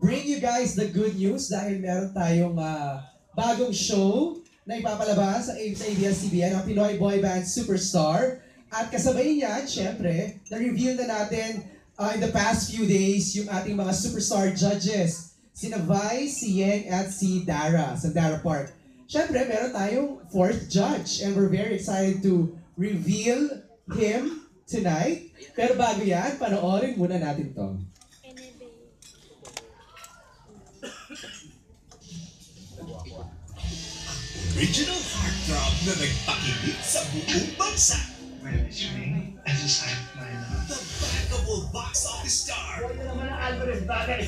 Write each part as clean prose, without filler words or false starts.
bring you guys the good news dahil meron tayong bagong show na ipapalabas sa ABS-CBN, ang Pinoy Boy Band Superstar. At kasabay niyan, syempre, na-reveal na natin in the past few days yung ating mga superstar judges. Sina Vi, si Yeng, at si Dara sa Dara Park. Syempre, meron tayong fourth judge and we're very excited to reveal him tonight. Pero bago yan, panoorin muna natin to. Original heartthrob na nagpakilig sa buong bansa. When it's raining, I just have my The bankable box office star. Huwag na naman ang Alvarez bagay.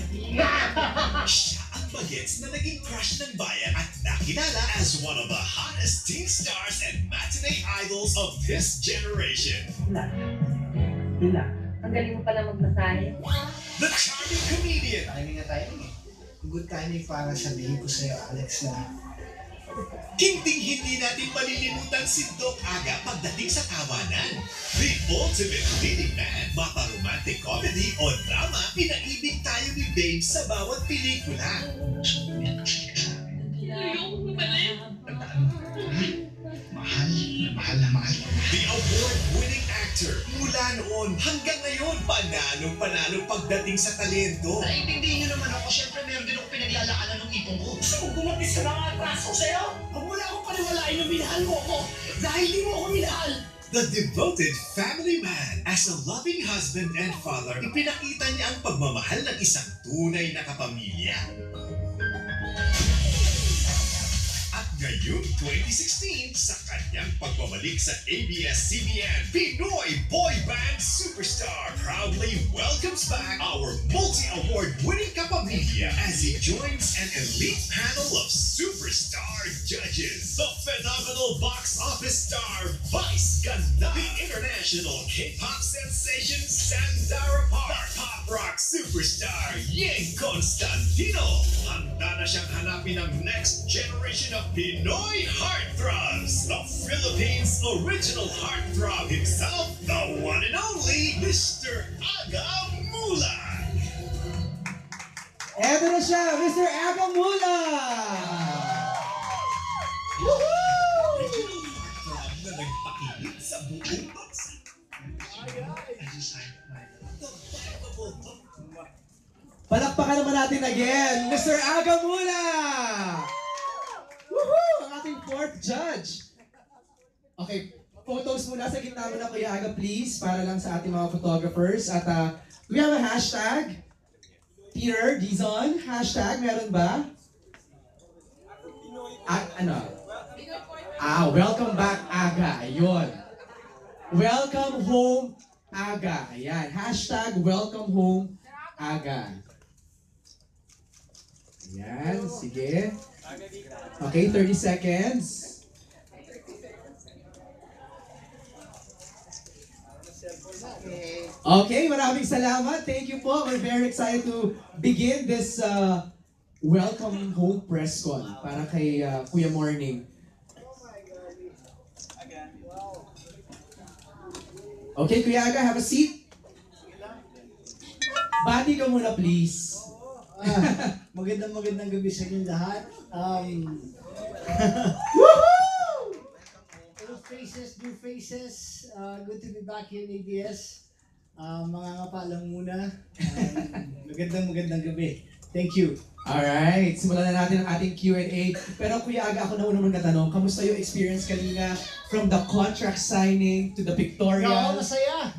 Siya ang bagets na naging crush ng bayan at nakilala as one of the hottest teen stars and matinee idols of this generation. Hila. Ang galing mo pala magmasahe. The charming comedian. Timing na timing eh. Good timing para sabihin ko sa'yo, Alex, na Hindi natin malilimutan si Doc Aga pagdating sa tawanan. The ultimate leading man, mapa-romantic comedy o drama, pinaibig tayo ni Babe sa bawat pelikula. may nagsilik sa akin. Ayoko bumalik. Tandaan mo, mahal na mahal na mahal. The award-winning actor, mula noon hanggang ngayon, panalo pagdating sa talento. Naiintindihin niyo naman ako, syempre meron din ako pinaglalaanan ng ipon ko. Gusto mo gumapi sa mga atraso sa'yo? Huwag mo na akong paniwalain na minahal mo ako dahil di mo ako minahal. The devoted family man. As a loving husband and father, ipinakita niya ang pagmamahal ng isang tunay na kapamilya. At ngayong 2016, sa kanyang pagbabalik sa ABS-CBN, Pinoy Boy Band Superstar proudly welcomes back our multi-award-winning kapamilya as he joins an elite panel of superstar judges. The phenomenal box office star, Vice Ganda. The international K-pop sensation, Sandara Park. The pop rock superstar, Yeng Constantino. Handa na siyang hanapin ang next generation of Pinoy heartthrobs. The Philippines' original heartthrob himself, the one and only Mr. Aga Mula. Eto na siya, Mr. Aga Mula! Original heartthrob na nagpakilig sa buong bansa. I just have my The bankable Palakpakan naman natin again, Mr. Aga Mula! Woohoo! Ang ating fourth judge. Okay, photos muna sa gitna mo na, Kuya Aga, please, para lang sa ating mga photographers. At we have a hashtag. Peter, Dizon, hashtag, meron ba? Ano? Welcome back, Aga. Ayun. Welcome home, Aga. Ayan, hashtag welcome home, Aga. Ayan, sige. Okay, 30 seconds. Okay, maraming salamat. Thank you po. We're very excited to begin this welcome home press con para kay Kuya Morning. Okay, Kuya Aga, have a seat. Bati ka muna, please. Magandang gabi sa inyong lahat. Woohoo! Old faces, new faces. Good to be back here in ABS. Mga ngapalang muna. Magandang gabi. Thank you. Alright, simulan na natin ang ating Q&A. Pero Kuya Aga, ako na una magtatanong, kamusta yung experience kanina from the contract signing to the pictorial? Masaya.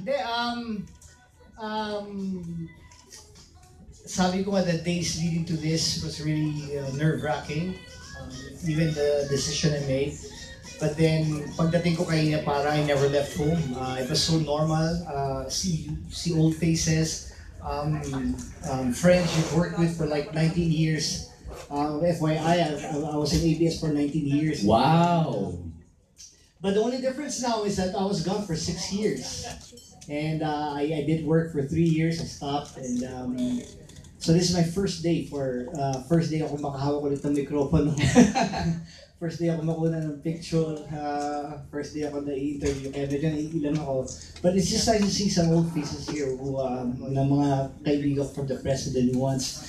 Sabi ko nga, the days leading to this was really nerve-wracking. Even the decision I made. But then, pagdating ko kanina, para I never left home. It was so normal. See old faces. Friends you've worked with for like 19 years. FYI, I was in ABS for 19 years. Wow! But the only difference now is that I was gone for 6 years. And I did work for 3 years. I stopped. And so this is my first day ako makahawak ulit ng mikropono. First day ako makuha ng picture. First day ako na-interview. Kaya medyo naiilan ako. But it's just nice to see some old faces here who na mga kaibigan from the press and the new ones.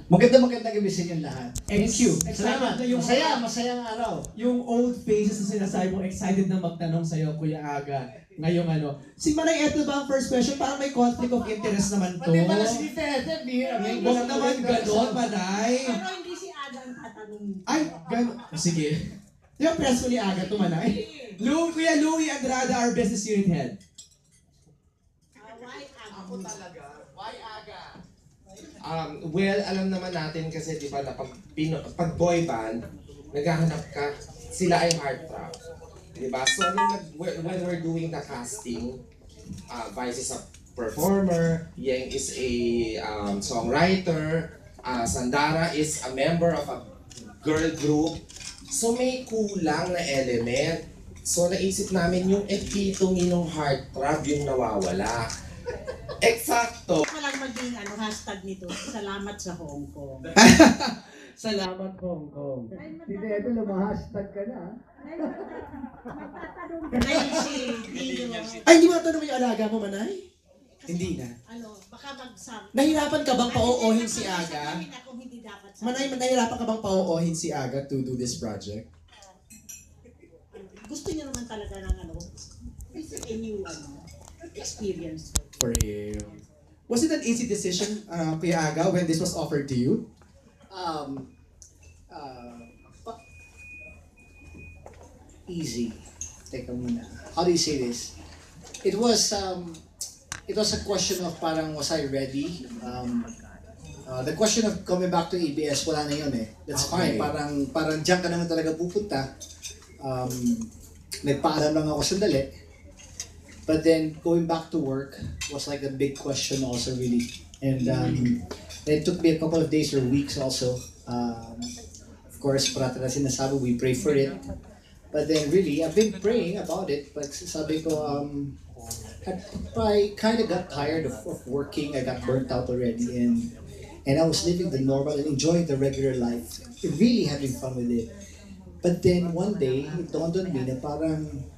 Maganda gabi sa inyo lahat. Thank you. Salamat. Na yung, Masayang araw. yung old faces na sinasabi mo, excited na magtanong sa'yo, Kuya Aga. Ngayong ano. Si Manay, eto ba ang first question? Parang may conflict of interest naman to. Pati pala si Tete, Huwag naman ganon, Manay. Pero hindi si Adam tatanungin. Ay, ganon. Sige. Yung press ko ni Aga to, Manay. Kuya Louie Andrada, our business unit head. Why Adam? Why Aga? Well, alam naman natin kasi di ba na pag boy band, naghahanap ka, sila ay heartthrob. Di ba? So when we're doing the casting, Vice is a performer, Yang is a songwriter, Sandara is a member of a girl group. So may kulang na element. So naisip namin yung epitome ng heartthrob yung nawawala. Eksakto. Walang maging hashtag nito. Salamat sa Hong Kong. Salamat, Hong Kong. Si Tete, lumahashtag ka na. Ngayon si Dino. Ay, hindi mo natanong yung alaga mo, Manay? Hindi na. Baka magsam. Nahirapan ka bang pauohin si Aga? Sasabihin ako hindi dapat sa Manay, nahirapan ka bang pauohin si Aga to do this project? Gusto niya naman talaga ng it's a new experience. For him. Was it an easy decision, Kuya Aga, when this was offered to you? Easy. Teka muna. How do you say this? It was a question of parang was I ready? The question of coming back to ABS, wala na yun eh. That's Okay. fine. Parang diyan ka naman talaga pupunta. Nagpaalam lang ako sandali. But then going back to work was like a big question also really. And it took me a couple of days or weeks also. Of course, parati na sinasabi, we pray for it. But then really, I've been praying about it. But sabi ko, I kind of got tired of working. I got burnt out already. And I was living the normal and enjoying the regular life. Really having fun with it. But then one day, it dawned on me na parang,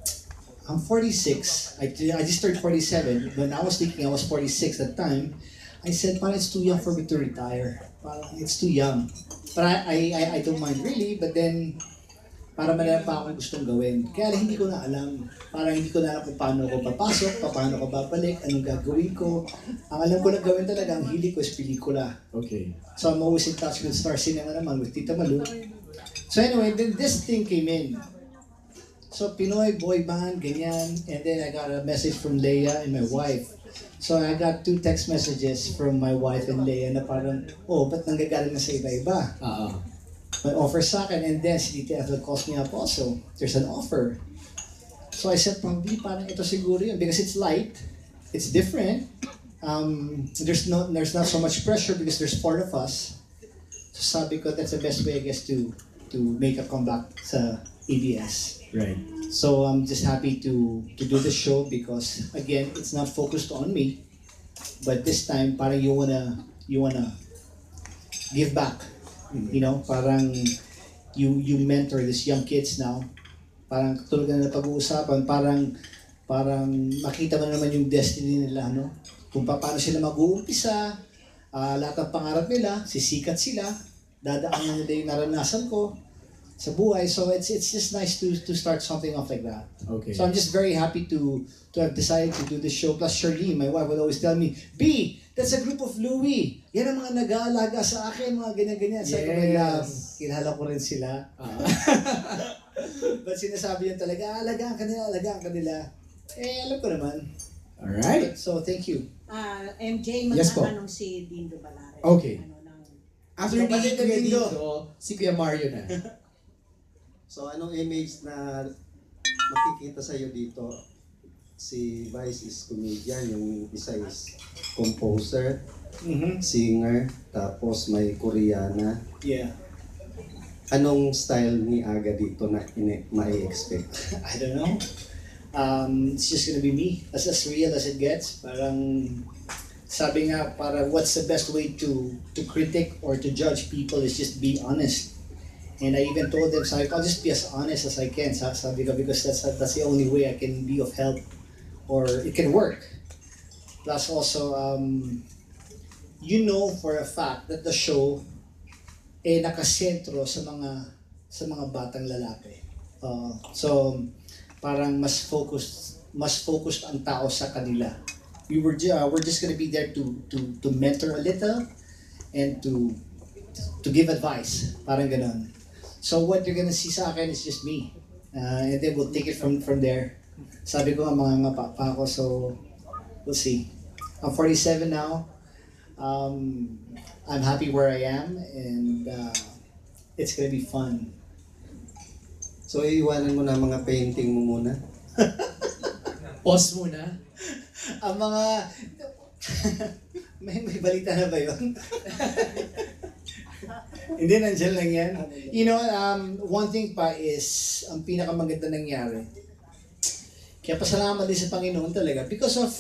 I'm 46. I just turned 47. When I was thinking I was 46 at the time, I said, parang it's too young for me to retire. Parang it's too young. But I don't mind really. But then, para meron pa akong gustong gawin. Kaya lang hindi ko na alam. Parang hindi ko na alam kung paano ko papasok, paano ko babalik, anong gagawin ko. Ang alam ko na gawin talaga, ang hilig ko is pelikula. Okay. So I'm always in touch with Star Cinema naman, with Tita Malu. So anyway, then this thing came in. So Pinoy boy band, ganyan. And then I got a message from Leia and my wife. So I got 2 text messages from my wife and Leia na parang, oh, ba't nanggagaling na sa iba-iba? May offer sa akin, and then si Tita Ethel calls me up also. There's an offer. So I said, probably parang ito siguro yun because it's light, it's different. There's not so much pressure because there's 4 of us. So sabi ko, that's the best way I guess to make a comeback sa ABS. Right. So I'm just happy to do the show because again, it's not focused on me, but this time parang you wanna give back. You know, parang you mentor these young kids now. Parang tulad na pag-uusapan, parang makita mo naman yung destiny nila, no? Kung paano sila mag-uumpisa, lahat ng pangarap nila, sisikat sila, dadaanan nila yung naranasan ko sa buhay. So it's just nice to start something off like that. Okay. So I'm just very happy to have decided to do this show. Plus Shirley, my wife would always tell me, B, that's a group of Louie. Yan ang mga nag-aalaga sa akin, mga ganyan-ganyan. So Yes. kilala ko rin sila. But sinasabi yan talaga, alagaan ka nila. Eh, alam ko naman. Alright. So, thank you. MJ, Yes po. magtatanong si Dindo Balare. Okay. Ng After ni Kapatid na Kuya Dindo. Dito, si Kuya Mario na. So anong image na makikita sa iyo dito? Si Vice is comedian, yung isa is composer, singer, tapos may Koreana. Yeah. Anong style ni Aga dito na mai-expect? I don't know. It's just gonna be me. As real as it gets. Parang, sabi nga, para what's the best way to critic or to judge people is just be honest. And I even told them, sabi ko, I'll just be as honest as I can, sabi ko, because that's the only way I can be of help or it can work. Plus also, you know for a fact that the show nakasentro sa mga batang lalaki. So parang mas focused ang tao sa kanila. We're just gonna be there to mentor a little and to give advice, parang ganon. So what you're gonna see sa akin is just me, and then we'll take it from there. Sabi ko nga mga ngapa pa ako, so we'll see. I'm 47 now. I'm happy where I am, and it's gonna be fun. So iiwanan mo na mga painting mo muna. Pause muna. Ang mga may balita na ba yun? Hindi, nandiyan lang yan. You know, one thing pa is, ang pinakamaganda nangyari, kaya pasalamat din sa Panginoon talaga because of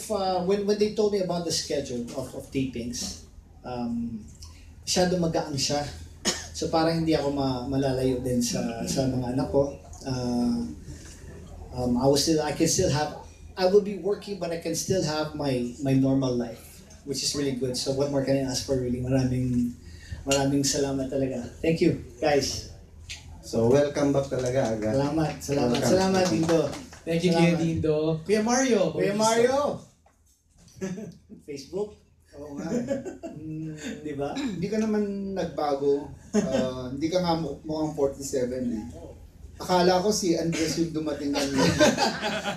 when they told me about the schedule of tapings, masyado magaan siya. So parang hindi ako malalayo din sa mga anak ko. I will be working, but I can still have my normal life, which is really good. So what more can I ask for, really? Maraming salamat talaga. Thank you, guys. So welcome back talaga agad. Salamat Dindo. Thank you, Kuya Dindo. Kuya Mario. Facebook? Oo nga. Di ba? Hindi ka naman nagbago. Hindi ka nga mukhang 47 eh. Akala ko si Andres yung dumating kanina.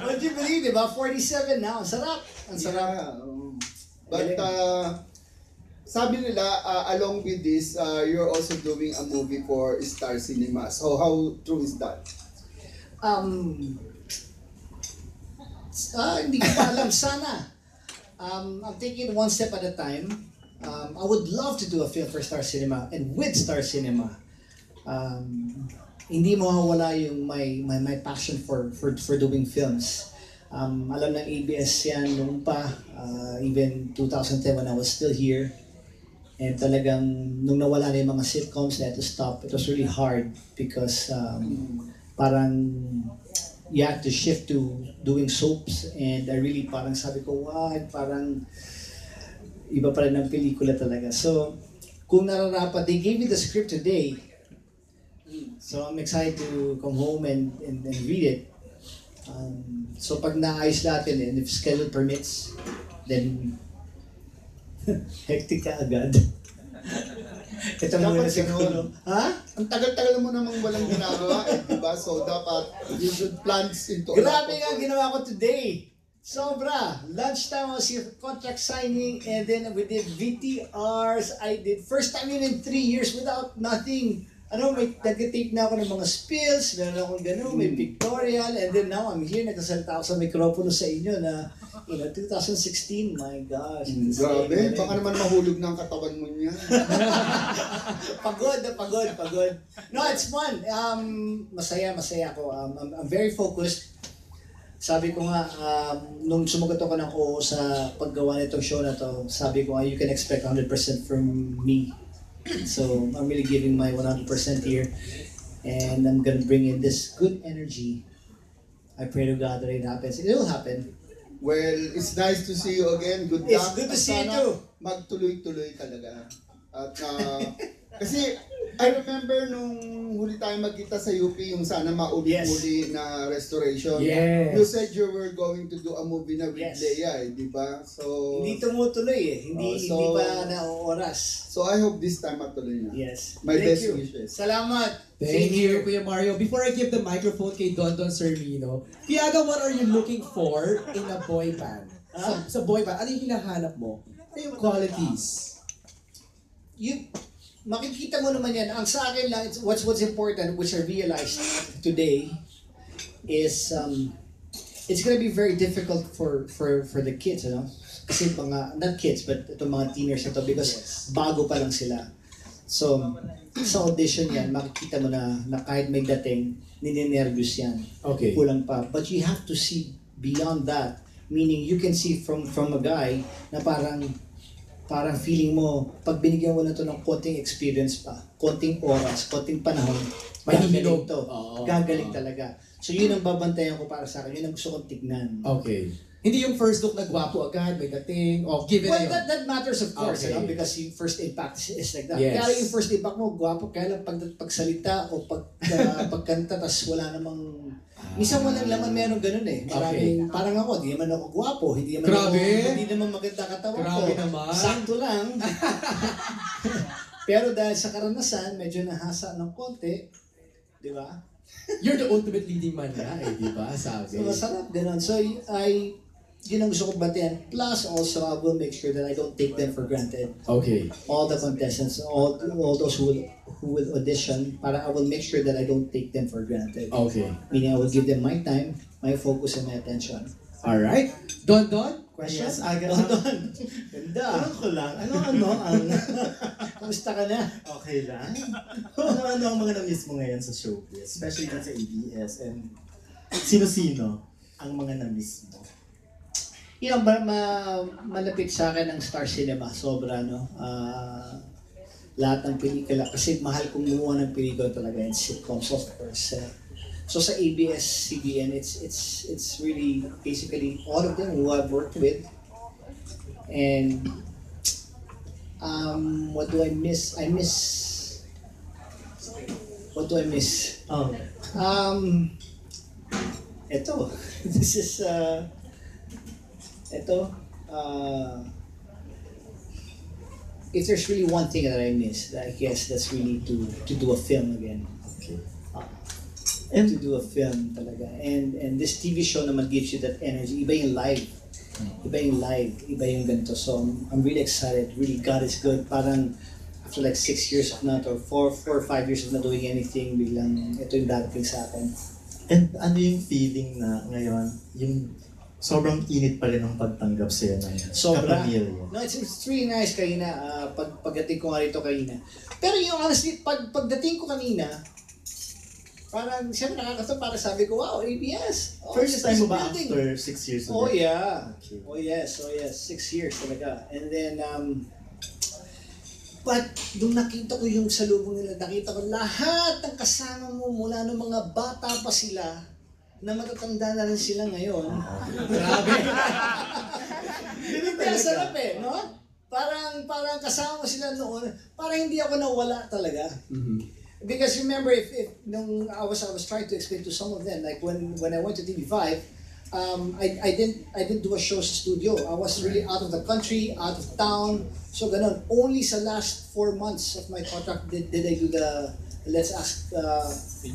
Would you believe, di ba? 47 now. Sarap. Ang sarap. Yeah, but sabi nila, along with this, you're also doing a movie for Star Cinema. So how true is that? Hindi ko pa alam. Sana. I'm taking one step at a time. I would love to do a film for Star Cinema and with Star Cinema. Hindi mawawala yung my passion for doing films. Alam ng ABS yan noong pa, even 2010 when I was still here. And talagang nung nawala na yung mga sitcoms, I had to stop. It was really hard because parang you had to shift to doing soaps, and I really parang sabi ko, wag, parang iba pa rin ang pelikula talaga. So, kung nararapat, they gave me the script today. So, I'm excited to come home and read it. So, pag naayos natin, and if schedule permits, then hectic ka agad. Ito muna Dapat siguro. ganun. Ha? Ang tagal-tagal mo namang walang ginagawa eh, di ba? So dapat you should plans into Grabe nga ginawa ko today. Sobra. Lunchtime I was here for contract signing, and then we did VTRs. I did first time in 3 years without nothing. May nag-tape na ako ng mga spills, meron akong gano'n, may pictorial, and then now I'm here, nagkasalita ako sa mikropono sa inyo na, 2016, my gosh. Grabe, baka naman mahulog na ang katawan mo niya. Pagod. No, it's fun. Masaya ako. I'm very focused. Sabi ko nga, nung sumagot ako ng oo sa paggawa nitong show na to, sabi ko nga, you can expect 100% from me. So, I'm really giving my 100% here. And I'm gonna bring in this good energy. I pray to God that it happens. It will happen. Well, it's nice to see you again. Good luck. It's good to At see you sana too. Magtuloy-tuloy talaga. At kasi I remember nung huli tayo magkita sa UP, yung sana maulit-uli na restoration. Yes. You said you were going to do a movie na with Yes. Leia, di ba? So Hindi tumutuloy eh. Hindi so- pa naooras. I hope this time matuloy na. Yes. My Thank best you. wishes. Salamat. Thank you, Kuya Mario. Before I give the microphone kay Don Sermino, Tiaga, what are you looking for in a boy band? Sa boy band, ano yung hinahanap mo? Ano yung qualities? Makikita mo naman yan. Ang sa akin lang, what's important, which I realized today, is it's gonna be very difficult for the kids, Kasi not kids, but itong mga teenagers na to, because bago pa lang sila. So, sa audition yan, makikita mo na kahit may dating, ninenervyos yan. Okay. Kulang pa. But you have to see beyond that. Meaning, you can see from a guy na parang feeling mo, pag binigyan mo na to ng konting experience pa, konting oras, konting panahon, Mahihinog. gagaling to. Oo. Gagaling talaga. So yun ang babantayan ko para sa akin. Yun ang gusto kong tignan. Okay. Hindi yung first look na gwapo agad, may dating, o given Well, na yun. that matters of course, Okay. because yung first impact is like that. Yes. Kaya yung first impact mo, gwapo, kaya lang pagsalita o pagkanta, tas wala namang... Minsan walang laman, meron ganun eh. Maraming, parang ako, di naman ako gwapo, hindi naman Grabe. hindi naman maganda katawan ko. Grabe naman. Sakto lang. Pero dahil sa karanasan, medyo nahasa ng konti, di ba? You're the ultimate leading man na, eh, di ba? Sabi. So masarap ganun. So yun ang gusto kong batihan. Plus also, I will make sure that I don't take them for granted. Okay. All the contestants, all those who will audition, para I will make sure that I don't take them for granted. Okay. Meaning I will give them my time, my focus, and my attention. Alright. Don? Question? Yes, aga. Don. Ganda. Tanong ko lang, ano ang... Kamusta ka na? Okay lang. Ano ang mga na-miss mo ngayon sa showbiz? Especially dun sa ABS, and sino-sino ang mga na-miss mo? Yung malapit sa akin ang Star Cinema, sobra, no? Lahat ng pelikula, kasi mahal kong gumawa ng pelikula talaga, and sitcoms, of course. So sa ABS-CBN, it's really basically all of them who I've worked with. And what do I miss? What do I miss? Oh. Ito. This is if there's really one thing that I miss, I guess that's really to do a film again. Okay. And to do a film talaga. And this TV show naman gives you that energy. Iba yung live. Iba yung ganito. So I'm really excited. Really, God is good. Parang after like 6 years of not, or 4 or 5 years of not doing anything, biglang ito yung darating sa akin. And ano yung feeling na ngayon, yung sobrang init pa rin ng pagtanggap sa'yo ng Sobra. kapamilya? No, it's really nice kanina. Pagdating ko nga rito kanina. Pero yung honestly, pagdating ko kanina, parang siyempre nakakatawa, parang sabi ko, wow, ABS. Oh, First time mo ba building. after 6 years Oh ago? yeah. Okay. Oh yes. 6 years talaga. And then, but nung nakita ko yung salubong nila, nakita ko lahat ng kasama mo mula nung mga bata pa sila, na matatanda na rin sila ngayon. Grabe. Hindi, ang sarap eh, no? Parang kasama mo sila noon, parang hindi ako nawala talaga. Because remember, if nung I was trying to explain to some of them, like when I went to TV5, I didn't do a show sa studio. I was really out of the country, out of town. So ganun. Only sa last 4 months of my contract did I do the Let's Ask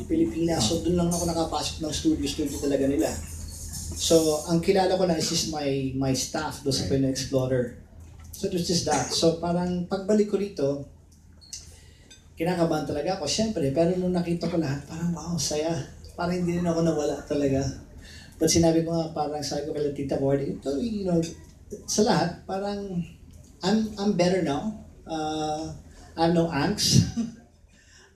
Pilipinas. So dun lang ako nakapasok ng studio talaga nila. So ang kilala ko na is just my staff doon sa Pinoy Explorer. So it was just that. So parang pagbalik ko rito, kinakabahan talaga ako, syempre. Pero nung nakita ko lahat, parang wow, saya. Parang hindi rin ako nawala talaga. But sinabi ko nga, parang sabi ko kay Tita Cordy, you know, sa lahat, parang I'm better now. I have no angst.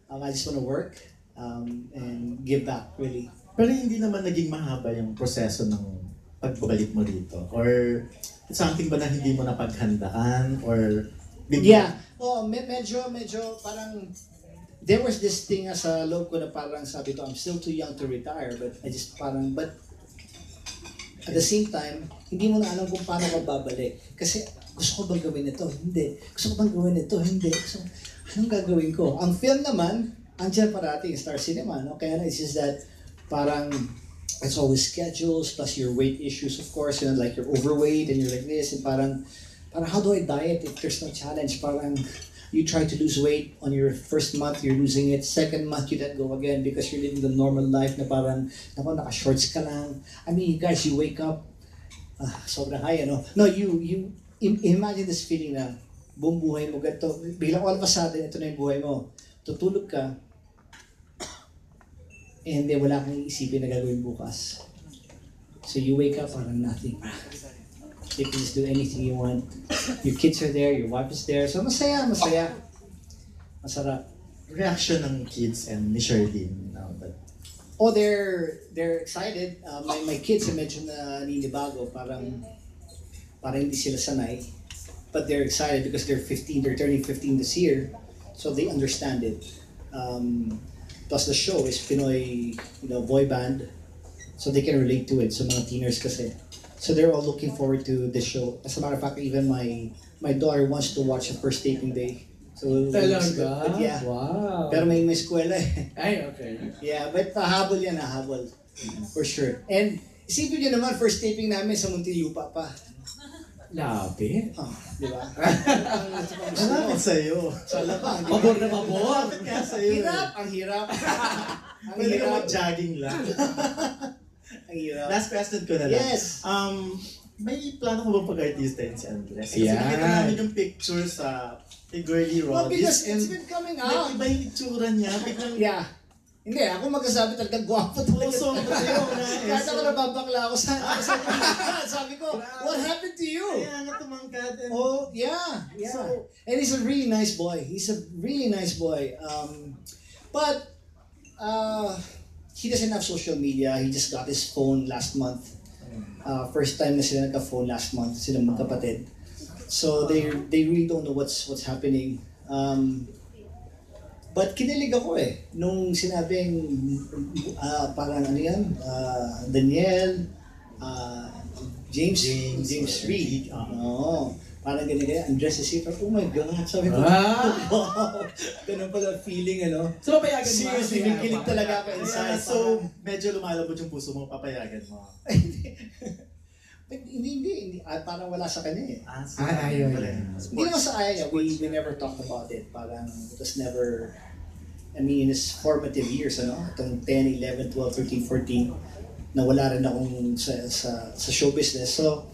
I just want to work and give back, really. Pero hindi naman naging mahaba yung proseso ng pagbabalik mo dito? Or it's something ba na hindi mo napaghandaan? Or Yeah. Oh, medyo parang there was this thing sa loob ko na parang sabi ko, I'm still too young to retire, but I just parang, but at the same time, hindi mo na alam kung paano ka babalik. Kasi gusto ko bang gawin ito? Hindi. Gusto ko bang gawin ito? Hindi. Anong gagawin ko? Ang film naman, andyan parati, Star Cinema, no? Kaya it's just that parang it's always schedules, plus your weight issues, of course, you know, like you're overweight and you're like this, and parang how do I diet if there's no challenge? Parang you try to lose weight on your first month, you're losing it. Second month, you let go again because you're living the normal life na parang, naka-shorts ka lang. I mean, you guys, you wake up, sobrang high, ano? No, you imagine this feeling na buong buhay mo ganito. Biglang all of a sudden, ito na yung buhay mo. Tutulog ka, and then wala kang iisipin na gagawin bukas. So you wake up, parang nothing. You can just do anything you want. Your kids are there, your wife is there. So masaya. Masarap. reaction ng kids and ni Sherlyn now that... Oh, they're excited. My kids are medyo naninibago. Parang hindi sila sanay. But they're excited because they're 15. They're turning 15 this year. So they understand it. Plus the show is Pinoy, boy band. So they can relate to it. So mga teeners kasi. So they're all looking forward to the show. As a matter of fact, even my daughter wants to watch the first taping day. So Talaga? but yeah. Wow. Pero may eskwela eh. Ay, okay. Yeah, but habol yan, habol. For sure. And isipin nyo naman, first taping namin sa Muntinlupa pa. Labi. Oh, di ba? Malapit sa'yo. Sa labang. Pabor na pabor. Malapit nga sa'yo. Hirap! Ang hirap. Ang Pwede ka hirap. mag-jogging lang. Ang hirap. Last question ko na lang. Yes! May plano ko ba pag-artista yun si Andres? Kasi Yeah. nakita namin yung picture sa Girly Well, Rodis because it's been coming out. Iba yung itsura niya. Biglang Yeah. Hindi, ako magkasabi talagang gwapo talaga. puso ko sa'yo. Kahit ako nababakla ako sabi ko, what happened to you? Kaya nga tumangkad. And Oh, yeah. Yeah. So- And he's a really nice boy. He's a really nice boy. But he doesn't have social media. He just got his phone last month. First time na sila nagka-phone last month, sila magkapatid. So they really don't know what's happening. But kinilig ako eh nung sinabing parang ano yan, Daniel, James Reid. Oo. Parang ganyan, Andres Isipa. Oh my God, sabi ko, wow. Ganun pala feeling, ano. So, papayagan mo. Seriously, may kilig talaga ako inside. so, medyo lumalabot yung puso mo, papayagan mo. But hindi. Parang wala sa kanya eh. Ayaw Wala. niya. Hindi naman sa ayaw niya. We never talked about it. Parang it was never, I mean, in his formative years, ano, itong 10, 11, 12, 13, 14, na wala rin akong sa show business. So,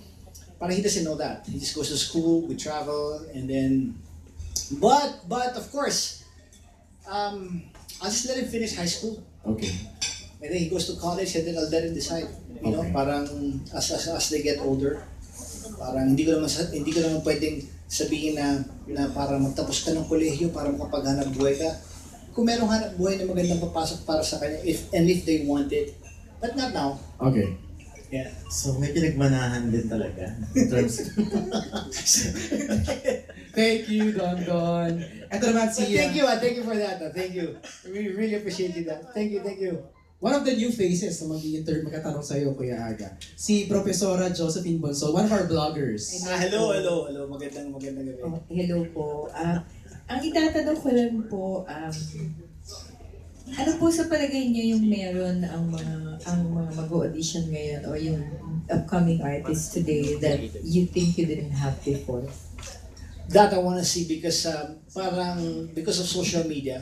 parang he doesn't know that. He just goes to school, we travel, and then, but of course, I'll just let him finish high school. Okay. And then he goes to college, and then I'll let him decide. You know, Okay. parang as they get older, parang hindi ko naman pwedeng sabihin na para magtapos ka ng kolehiyo para makapaghanap buhay ka. Kung merong hanap buhay na magandang papasok para sa kanya, if they want it, but not now. Okay. Yeah. So, may pinagmanahan din talaga. In terms Thank you, Don Don. Ito naman But si... thank you for that. Thank you. We really appreciate that. Thank you. One of the new faces na magkatanong sa'yo, Kuya Aga. Si Profesora Josephine Bonso, one of our bloggers. Hello. Magandang gabi. Oh, hello po. Ang itatanong ko lang po, ano po sa palagay niyo yung meron ang mga mag-audition ngayon o yung upcoming artists today that you think you didn't have before? That I want to see because because of social media,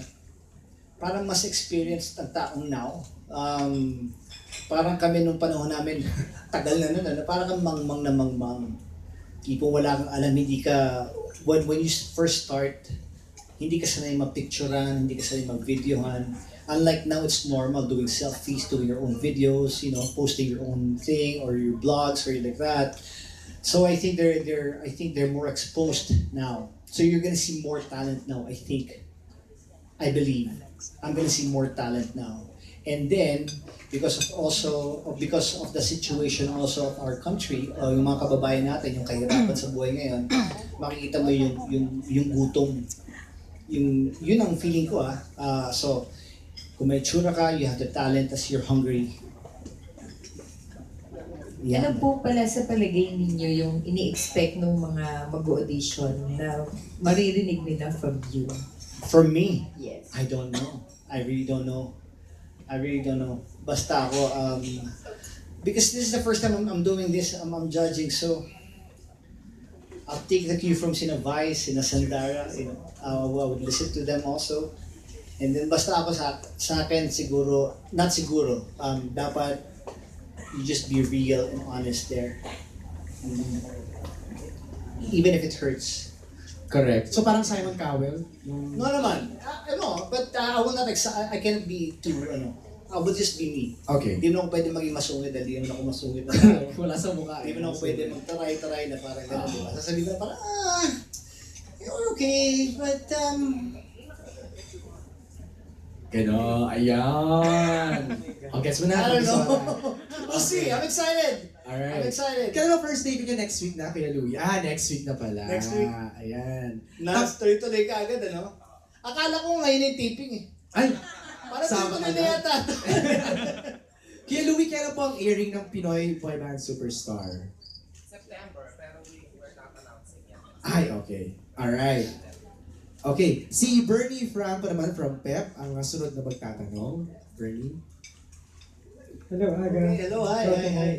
parang mas experienced ang taong now. Parang kami nung panahon namin, tagal na nun, parang kang mangmang na mangmang. Tipong wala kang alam, hindi ka, when you first start, hindi ka sanay mapicturean, hindi ka sanay mag-videohan. Unlike now, it's normal doing selfies, doing your own videos, you know, posting your own thing or your blogs or like that. So I think they're more exposed now. So you're gonna see more talent now. I believe I'm gonna see more talent now. And then because of the situation also of our country, yung mga kababayan natin, yung kahirapan sa buhay ngayon, makikita mo yung gutom. Yun ang feeling ko so kung may tsura ka, you have the talent as you're hungry. Ano po pala sa palagay ninyo yung ini-expect ng mga mag-audition na maririnig nila from you? For me, Yes. I don't know. I really don't know. Basta ako, because this is the first time I'm doing this, I'm judging, so I'll take the cue from Sina Vice, Sina Sandara, you know, I would listen to them also. And then basta ako sa akin, siguro, not siguro, dapat you just be real and honest there. Even if it hurts. Correct. So parang Simon Cowell? No naman. But I will not I can't be too, I will just be me. Okay. Hindi mo ako pwede maging masungit dahil hindi naman ako masungit. Wala sa mukha. Hindi mo ako pwede magtaray-taray na parang gano'n, di ba? Sasabihin ko na parang, you're okay, but, Gano, ayan. Gets mo na. I don't know. We'll see, I'm excited. Alright. I'm excited. Kaya naman first date niya next week na, Kuya Louie. Next week na pala. Next week. Ayan. Tuloy-tuloy ka agad, ano? Akala ko ngayon yung taping eh. Ay! Parang Sama tuloy ka na na. yata. Kuya Louie, kailan po ang airing ng Pinoy Boy Band Superstar? September, pero we're not announcing yet. Ay, okay. Alright. Okay, si Bernie Franco naman from PEP, ang sunod na magtatanong. Bernie? Hello, Aga. Hello, hi, Okay, hi.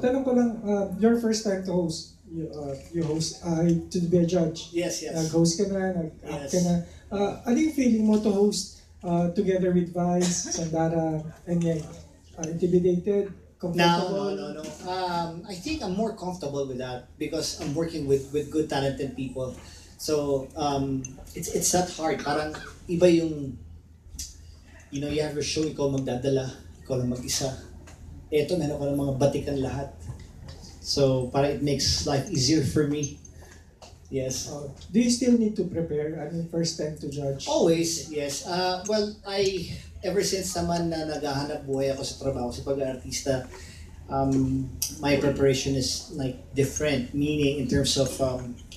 tanong ko lang, your first time to host, you host, to be a judge. Yes, yes. Nag-host ka na, nag-act Yes. ka na. Ano yung feeling mo to host together with Vice, Sandara, and Yang? Intimidated? Comfortable? No. I think I'm more comfortable with that because I'm working with good talented people. So it's not hard. Parang iba yung, you know, you have your show, ikaw magdadala, ikaw lang mag-isa. Eto, meron ka ng mga batikan lahat. So parang it makes life easier for me. Yes. Do you still need to prepare? I mean, first time to judge? Always, yes. Well, ever since naman na naghahanap buhay ako sa trabaho, sa pag-artista, my preparation is like different. Meaning in terms of,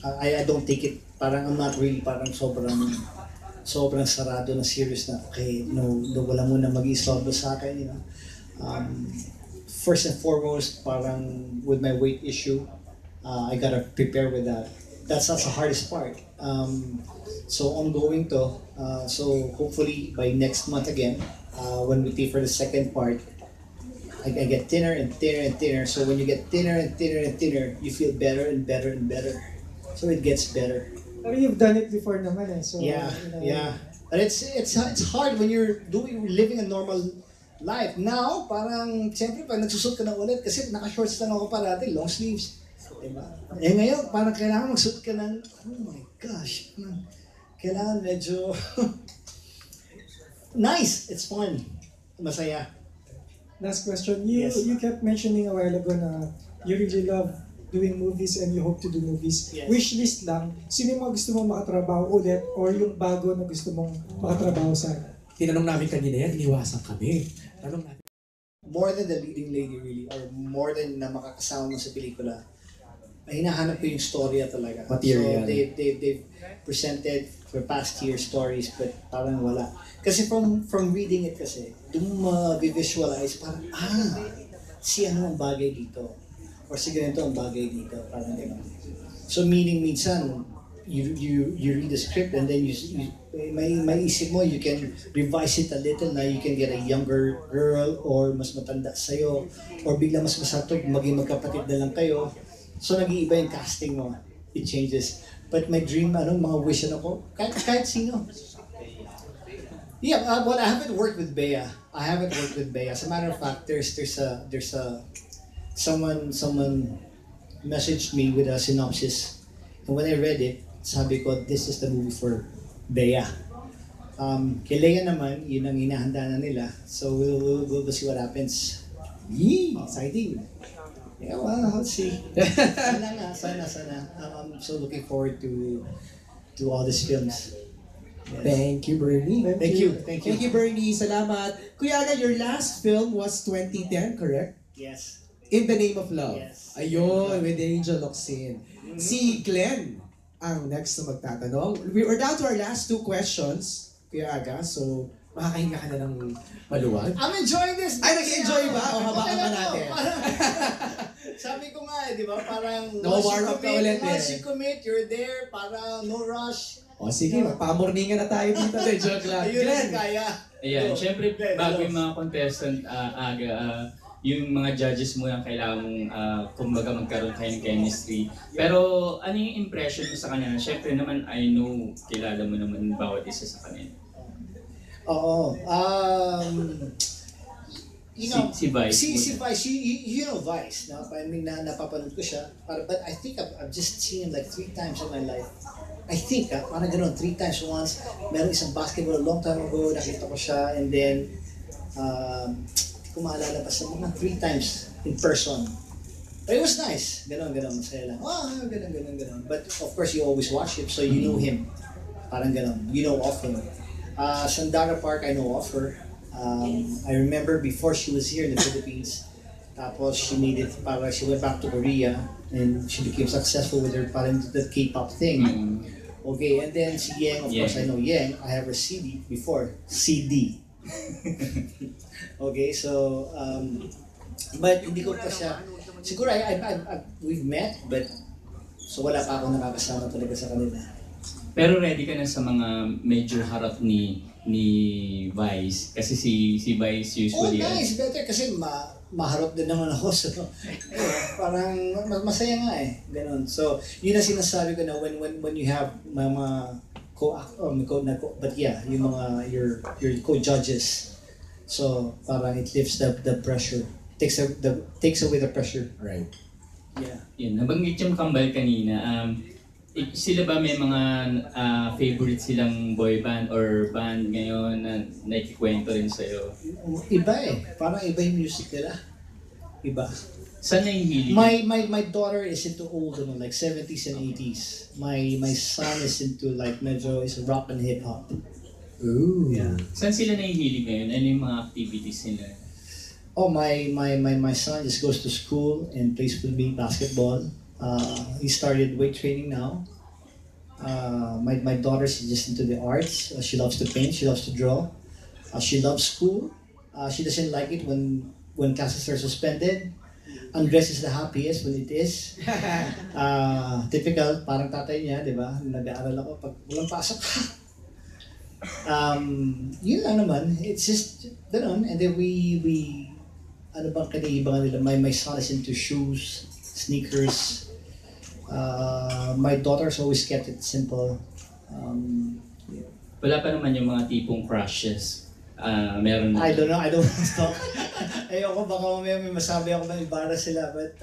I don't take it, parang I'm not really parang sobrang sarado na serious na, okay, no wala muna mag-istorbo sa akin, you know. First and foremost, parang with my weight issue, I gotta prepare with that. That's not the hardest part. So ongoing to. So hopefully by next month again, when we tape for the second part, I get thinner and thinner and thinner. So when you get thinner and thinner and thinner, you feel better and better and better. So it gets better. I mean, you've done it before naman eh. So, Yeah, you know, yeah. But it's hard when you're living a normal life. Now, parang siyempre pag nagsusot ka na ulit kasi naka-shorts lang ako parati, long sleeves. Diba? Eh ngayon, parang kailangan magsuot ka ng, oh my gosh, kailangan medyo nice, it's fun, masaya. Last question. You Yes. you kept mentioning a while ago na you really love doing movies and you hope to do movies. Yes. Wish list lang. Sino yung mga gusto mong makatrabaho ulit or yung bago na gusto mong makatrabaho sa? Tinanong namin kanina yan, iniwasan kami. Tanong natin. More than the leading lady really, or more than na makakasama mo sa pelikula, ay hinahanap ko yung storya talaga. Material. So they've presented for past year stories but parang wala. Kasi from reading it kasi, doon ma-visualize parang, si ano ang bagay dito. Or si ganito ang bagay dito. Parang gano'n. So meaning minsan, you read the script and then you may isip mo, you can revise it a little na you can get a younger girl or mas matanda sa'yo or bigla mas masatog, maging magkapatid na lang kayo. So nag-iiba yung casting mo. It changes. But my dream, mga wish ako, kahit sino. Yeah, well, I haven't worked with Bea. As a matter of fact, there's someone messaged me with a synopsis. And when I read it, sabi ko, this is the movie for Bea. Kay Lea naman, yun ang hinahanda na nila. So we'll see what happens. Yee! Exciting! Yeah, well, let's see. Sana. I'm so looking forward to all these films. Yes. Thank you, Bernie. Thank you. Thank you, Bernie. Salamat. Kuya Aga, your last film was 2010, correct? Yes. In the Name of Love. Yes. Ayun, with Angel Locsin. Si Glenn ang next na magtatanong. We're down to our last two questions, Kuya Aga. So, makakahinga ka na ng maluwag. I'm enjoying this. Ay, nag-enjoy ba? O habaan pa natin? Sabi ko nga, di ba, parang warm up ka ulit once you commit, you're there, parang no rush. O sige, magpamorningan na tayo dito. Joke lang. Ayun Glenn. ang kaya. Ayan, Go. syempre Glenn, bago hello. yung mga contestant, yung mga judges mo yung kailangan kumbaga magkaroon kayo ng chemistry. Pero ano yung impression mo sa kanya? Syempre naman, I know, kilala mo naman bawat isa sa kanila. Oo. You know, Si Vice. Si Vice, you know Vice, no? I mean, napapanood ko siya. But I think I've just seen him like 3 times in my life. I think, parang gano'n, 3 times once. Meron isang basketball a long time ago, nakita ko siya. And then, hindi ko maalala pa sa mga 3 times in person. But it was nice. Gano'n, masaya lang. Gano'n. But of course, you always watch him, so you know him. Parang gano'n. You know of him. Sandara Park, I know of her. I remember before she was here in the Philippines, tapos she made it, she went back to Korea and she became successful with her parang the K-pop thing. Okay, and then si Yang, of course I know Yang. I have her CD before. CD. Okay, so, but hindi ko pa siya, siguro we've met, but so wala pa ako nakakasama talaga sa kanila. Pero ready ka na sa mga major harap ni Vice? Kasi si Vice usually... Oh, nice! Better kasi maharap din naman ako. So, parang masaya nga eh. Ganon. So, yun ang sinasabi ko na when you have mga but yeah, yung mga your co-judges. So, parang it lifts the pressure. Takes away the pressure. Right. Yeah. Yun, nabanggit yung kambal kanina. Sila ba may mga favorite silang boy band or band ngayon na nakikwento rin sa'yo? Iba eh. Parang iba yung music nila. Iba. Saan nahihilig? My daughter is into old, like 70s and 80s. My son is into like medyo is rock and hip hop. Ooh. Yeah. Saan sila nahihilig ngayon? Ano yung mga activities nila? Oh, my son just goes to school and plays with me basketball. He started weight training now. My daughter, she's just into the arts. She loves to paint. She loves to draw. She loves school. She doesn't like it when classes are suspended. Undress is the happiest when it is. Typical, parang tatay niya, di ba? Nag-aaral ako pag walang pasok. Yun lang naman. It's just, gano'n. And then we ano bang kaniibangan nila? My son is into shoes, sneakers. My daughter's always kept it simple. Yeah. Wala pa naman yung mga tipong crushes. Meron I don't know. I don't want to talk. Ayoko, baka mamaya may masabi ako na ibara sila. But,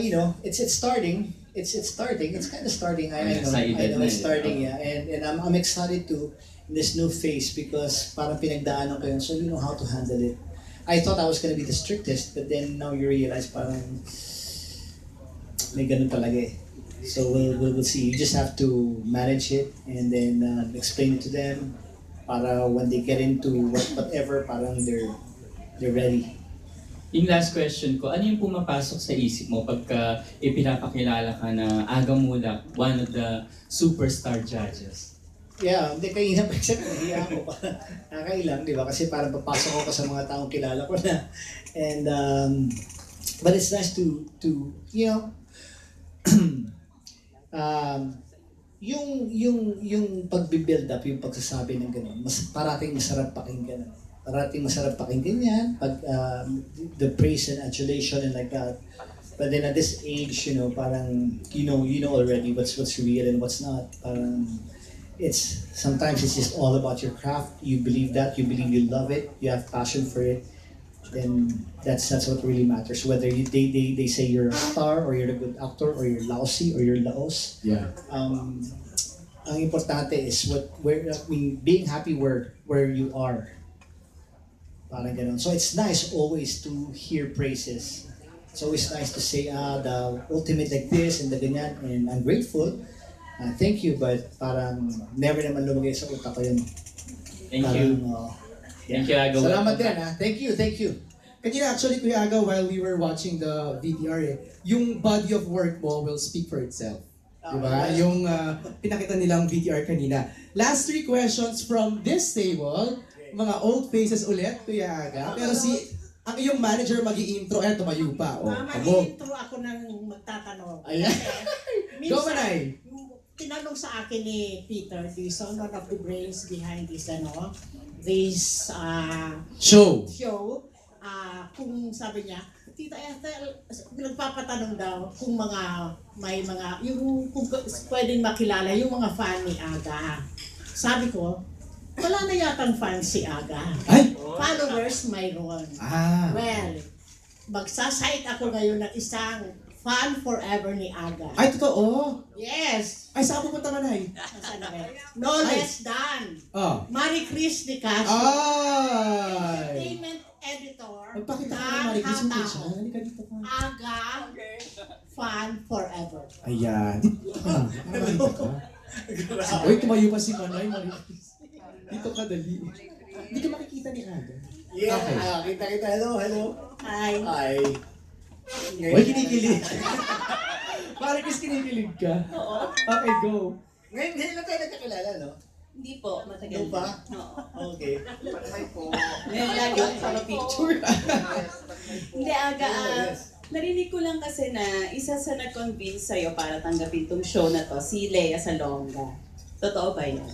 you know, it's starting. It's starting. It's kind of starting. I know it's starting, yeah. And I'm excited to in this new phase because parang pinagdaanan ko yun. So you know how to handle it. I thought I was gonna be the strictest, but then now you realize parang may ganun talaga eh. So we'll see. You just have to manage it and then explain it to them para when they get into whatever, parang they're ready. Yung last question ko, ano yung pumapasok sa isip mo pagka ipinapakilala ka na Aga Mulak, one of the superstar judges? Yeah, hindi kayo pa kasi nahiya ako pa. Nakakailang, di ba? Kasi parang papasok ako sa mga taong kilala ko na. And, but it's nice to you know, yung pagbi-build up, yung pagsasabi ng gano'n, parating masarap pakinggan. Parating masarap pakinggan yan, pag the praise and adulation and like that. But then at this age, you know, parang you know already what's real and what's not. Parang sometimes it's just all about your craft. You believe that, you believe you love it, you have passion for it. Then that's what really matters. Whether they say you're a star or you're a good actor or you're lousy or you're laos. Yeah. Ang importante is being happy where you are. Parang ganun. So it's nice always to hear praises. It's always nice to say the ultimate like this and the ganyan, and I'm grateful. Thank you, but parang never naman lumagay sa utak ko yun. Thank you. Thank you, Aga. Salamat din, ha? Thank you. Kanina actually, Kuya Aga, while we were watching the VTR, yung body of work mo will speak for itself. Diba? Yung pinakita nilang VTR kanina. Last 3 questions from this table. Mga old faces ulit, Kuya Aga. Pero ang iyong manager mag-i-intro, tumayo pa. Mag-i-intro ako ng magtatanong. Ayan. Go, Manay! Tinanong sa akin ni Peter Dizon, one of the brains behind this show. Kung sabi niya, Tita Ethel, nagpapatanong daw kung kung pwedeng makilala yung mga fan ni Aga. Sabi ko, wala na yatang fan si Aga. Ay! Followers mayroon. Well, magsasite ako ngayon ng isang fan forever ni Aga. Ay, totoo? Yes. Ay, saan pupunta man ay? No less than Marie Chris de Castro. Entertainment editor. Magpakita ka ng Marie Chris de Castro. Halika dito ka. Aga, fan forever. Ayan. Uy, tumayo pa si Manay, Marie Chris. Dito ka dali. Hindi ka makikita ni Aga. Yeah, okay. Kita. Hello. Hi. Uy, kinikilig. Marie Chris, kinikilig ka? Oo. Okay, go. Ngayon lang tayo nagkakilala, no? Hindi po, matagal. No pa? Oo. Okay. Ngayon lagi ako sa picture. Hindi, Aga. Narinig ko lang kasi na isa sa nag-convince sa'yo para tanggapin tong show na to, si Lea Salonga. Totoo ba yan?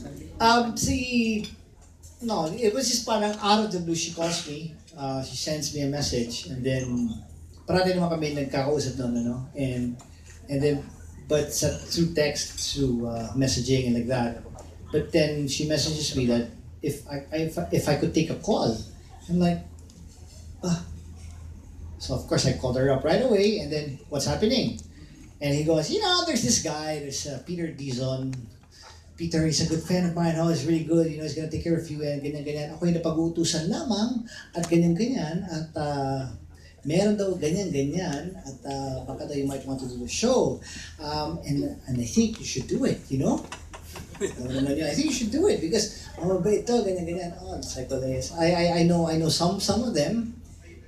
No, it was just parang out of the blue. She calls me, she sends me a message, and then parati naman kami nagkakausap noon, ano, and then but through text, through messaging and like that. But then she messages me that if I could take a call, I'm like, So of course I called her up right away, and then what's happening? And he goes, there's this guy, there's Peter Dizon. Peter is a good friend of mine, he's really good, he's gonna take care of you, and ganyan-ganyan. Ako yung napag-uutusan lamang, at ganyan-ganyan, at meron daw ganyan-ganyan, at baka daw you might want to do the show. And I think you should do it, I think you should do it, because, ito, ganyan-ganyan. It's like, yes. I know some of them,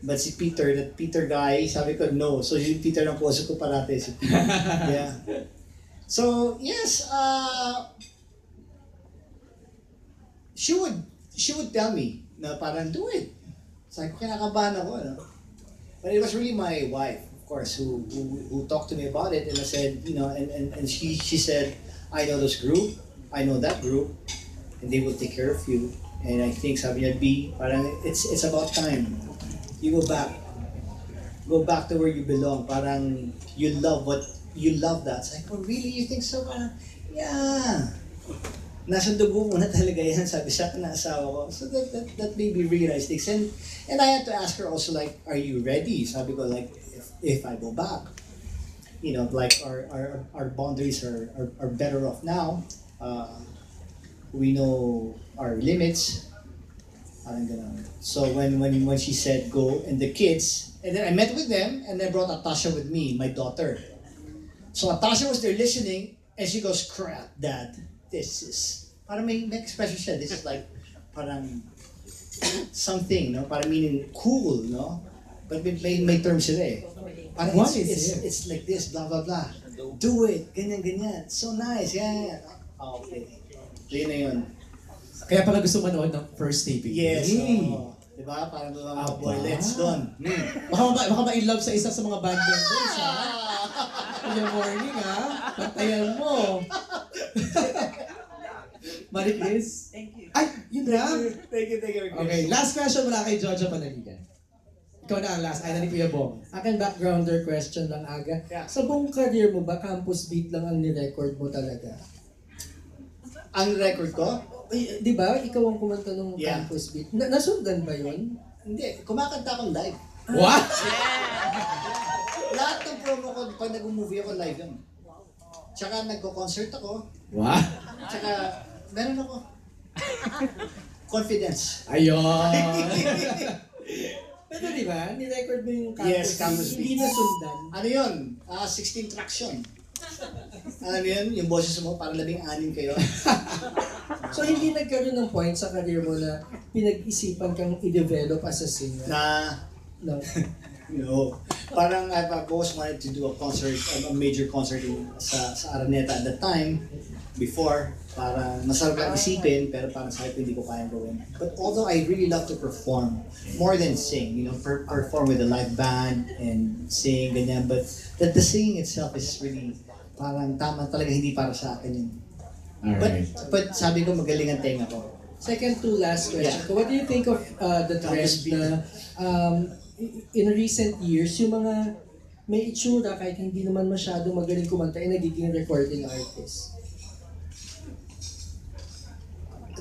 but si Peter, that Peter guy, sabi ko, no. So yung Peter ng puso ko parate, si Peter. Yeah. So, yes, she would tell me na parang do it. Sabi ko, kinakabahan ako, But it was really my wife, of course, who talked to me about it, and I said, and she said, I know this group, I know that group, and they will take care of you. And I think, sabi niya, B, parang it's about time. You go back to where you belong. Parang you love that. It's like, oh really? You think so? Parang, yeah. Nasa dugo mo na talaga yan, sabi sa akin ng asawa ko. So that made me realize things. And I had to ask her also, like, are you ready? Sabi ko, like, if I go back, like our boundaries are better off now. We know our limits. Parang ganun. So when she said go, and the kids, and then I met with them, and I brought Natasha with me, my daughter. So Natasha was there listening, and she goes, crap, Dad. This is, parang may expression siya, this is like, parang, something, parang meaning cool, But may term sila eh. Parang it's like this, blah, blah, blah. Do it, ganyan. So nice, yeah. Okay. So yun na yun. Kaya pala gusto manood ng first taping. Yes, diba? Parang mga boylets doon. Baka ma-inlove sa isa sa mga band members, ha? Good morning, ha? Pantayan mo. Marie Chris? Thank you. Ay, yun na. Thank you. Okay, last question mula kay Jojo Panaligan. Ikaw na ang last. Ay, na ni Kuya Bong. Akin backgrounder question lang, Aga. Yeah. Sa buong career mo ba, campus beat lang ang ni-record mo talaga? Ang record ko? Di ba? Ikaw ang kumanta ng campus beat. Nasundan ba yun? Hindi. Kumakanta akong live. What? Lahat ng promo ko, pag nag-movie ako, live yun. Tsaka nagko-concert ako. What? Tsaka, meron ako. Confidence. Ayun. Pero di ba? Ni-record mo yung campus Yes, campus beat. Hindi beat. nasundan. Ano yun? 16 tracks yun. Alam mo yun? Yung boses mo, parang 16 kayo. So hindi nagkaroon ng point sa career mo na pinag-isipan kang i-develop as a singer? No. No. Parang I've always wanted to do a concert, a major concert sa Araneta at the time, before. Parang masarap lang isipin, pero parang sabi ko hindi ko kayang gawin. But although I really love to perform, more than sing, perform with a live band and sing, ganyan. But the singing itself is really, parang tama talaga, hindi para sa akin yun. Alright. But sabi ko magaling ang tenga ko. Second to last question ko, what do you think of the trend na in recent years, yung mga may itsura kahit hindi naman masyadong magaling kumanta ay nagiging recording artist?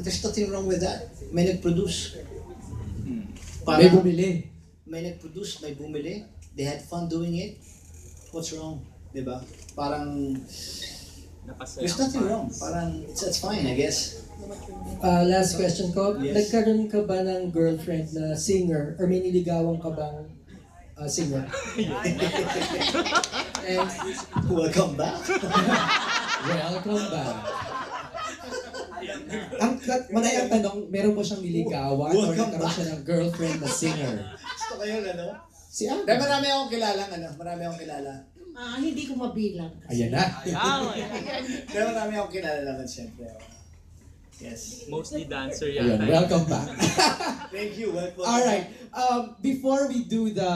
There's nothing wrong with that. May nag-produce. May bumili. May nag-produce, may bumili. They had fun doing it. What's wrong? Diba? Parang there's nothing wrong. Parang it's fine, I guess. Last question ko, Yes. nagkaroon ka ba ng girlfriend na singer or may niligawan ka bang singer? And welcome back. Welcome back. Ang tanong, meron mo siyang niligawan or nagkaroon siya ng girlfriend na singer? Gusto ko yun, Si Aga. Dahil marami akong kilala. Hindi ko mabilang. Ayan na. Dahil marami akong kilala naman, siyempre. Yes. Mostly dancer Ayun, yata. welcome back. Thank you. Welcome. All right. Before we do the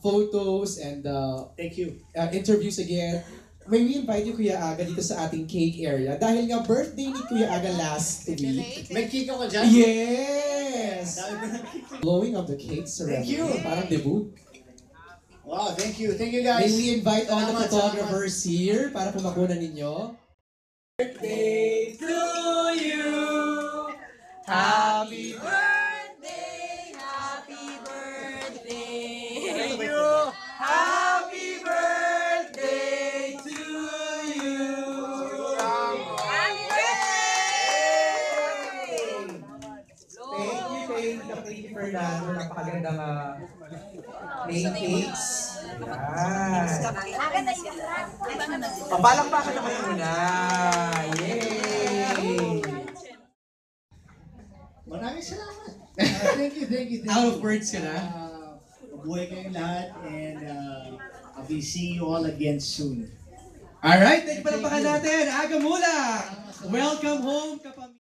photos and the Thank you. interviews again, may we invite you, Kuya Aga, dito sa ating cake area. Dahil nga birthday ni Kuya Aga last week. May cake ako dyan? Yes! Blowing of the cake ceremony. Thank you. Parang debut. Wow, thank you. Thank you guys. May we invite all the Salamat, photographers here para pumakunan ninyo. Birthday to you! Happy birthday! Happy birthday! Thank you! Happy birthday to you! Happy birthday! Thank you, Fernando. Napakagandang cakes. Yan. Papalakpakan naman muna. Yay! Maraming salamat. Thank you. Out of words ka na? Mabuhay kayong lahat and I'll be seeing you all again soon. Alright, thank you, palakpakan natin. Aga Mula! Welcome home, kapamilya.